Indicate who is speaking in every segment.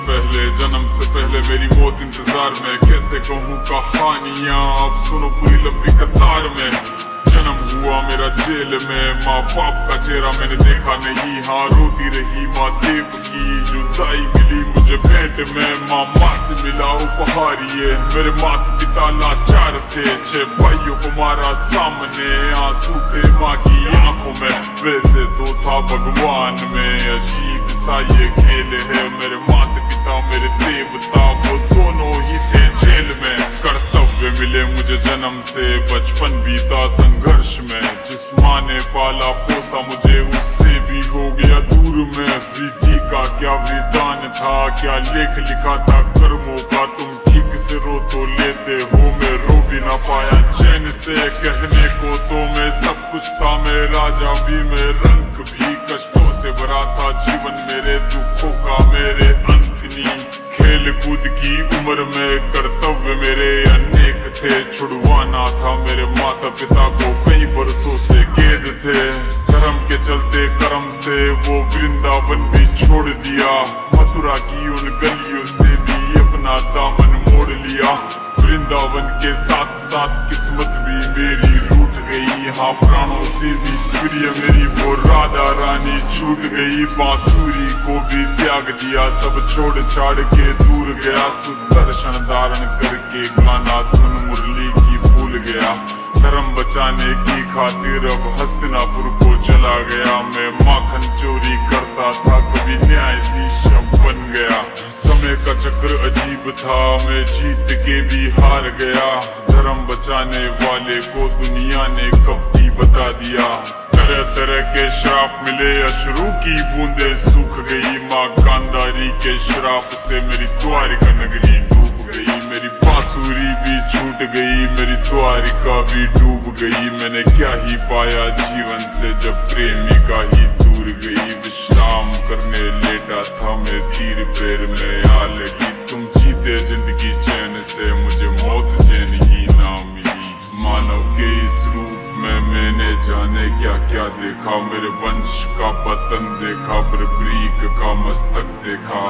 Speaker 1: पहले, जन्म से पहले मेरी मौत इंतजार में। कैसे कहूँ कहानियाँ, अब सुनो पूरी लंबी कतार में। जन्म हुआ मेरा जेल में, माँ बाप का चेहरा मैंने देखा नहीं। हाँ रोती रही माँ देव की, जुदाई मिली मुझे भेंट में। माँ से मिला उपहार ये, मेरे माता पिता लाचार थे। 6 भाइयों को मारा सामने, आंसू थे माँ की आंखों में। वैसे तो था भगवान में, अजीब सा ये खेल है। मेरे माता पिता मेरे देवता, वो दोनों ही थे जेल में। कर्तव्य मिले मुझे जन्म से, बचपन बीता संघर्ष में। जिस माँ ने पाला पोसा मुझे, उससे भी हो गया दूर में। विधि का क्या विधान था, क्या लेख लिखा था कर्मों का। तुम ठीक से रो तो लेते हो, मैं रो भी ना पाया चैन से। कहने को तो मैं सब कुछ था, मैं राजा भी, मैं रंग भी। कष्टों से भरा था जीवन मेरे, दुखों का मेरे अंत नहीं। खेल कूद की उम्र में कर्तव्य मेरे अनेक थे। छुड़वाना था मेरे माता पिता को, कई बरसों से कैद थे। धर्म के चलते कर्म से वो वृंदावन भी छोड़ दिया। मथुरा की उन गलियों से भी अपना दामन मोड़ लिया। वृंदावन के साथ साथ किस्मत भी मेरी रूठ गई। हाँ प्राणों से भी प्रिय मेरी वो राधा रानी छूट गई। बांसुरी को भी त्याग दिया, सब छोड़ छाड़ के दूर गया। सुदर्शन धारण करके गाना धुन मुरली की भूल गया। धर्म बचाने की खातिर अब हस्तिनापुर को चला गया। मैं माखन चोरी करता था, कभी न्यायाधीश बन गया। समय का चक्र अजीब था, मैं जीत के भी हार गया। धर्म बचाने वाले को दुनिया ने कपटी बता दिया। तरह तरह के श्राप मिले, अश्रु की बूंदे सूख गई। माँ गांधारी के श्राप से मेरी द्वारिका नगरी डूब गई। मेरी बांसुरी भी छूट गई, मेरी द्वारिका भी डूब गई। मैंने क्या ही पाया जीवन से, जब प्रेमिका ही दूर गई। विश्राम करने लेटा था मैं, तीर पैर में आ लगी। तुम जीते जिंदगी चैन से, मुझे मौत चैन ही ना मिली। मानव के इस रूप में मैंने जाने क्या क्या देखा। मेरे वंश का पतन देखा, बर्बरीक का मस्तक देखा।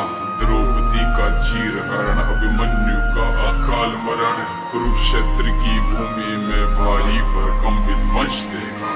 Speaker 1: द्रौपदी का चीरहरण, अभिमन्यु का अकाल मरण। कुरुक्षेत्र की भूमि में भारी भरकम विध्वंस देखा।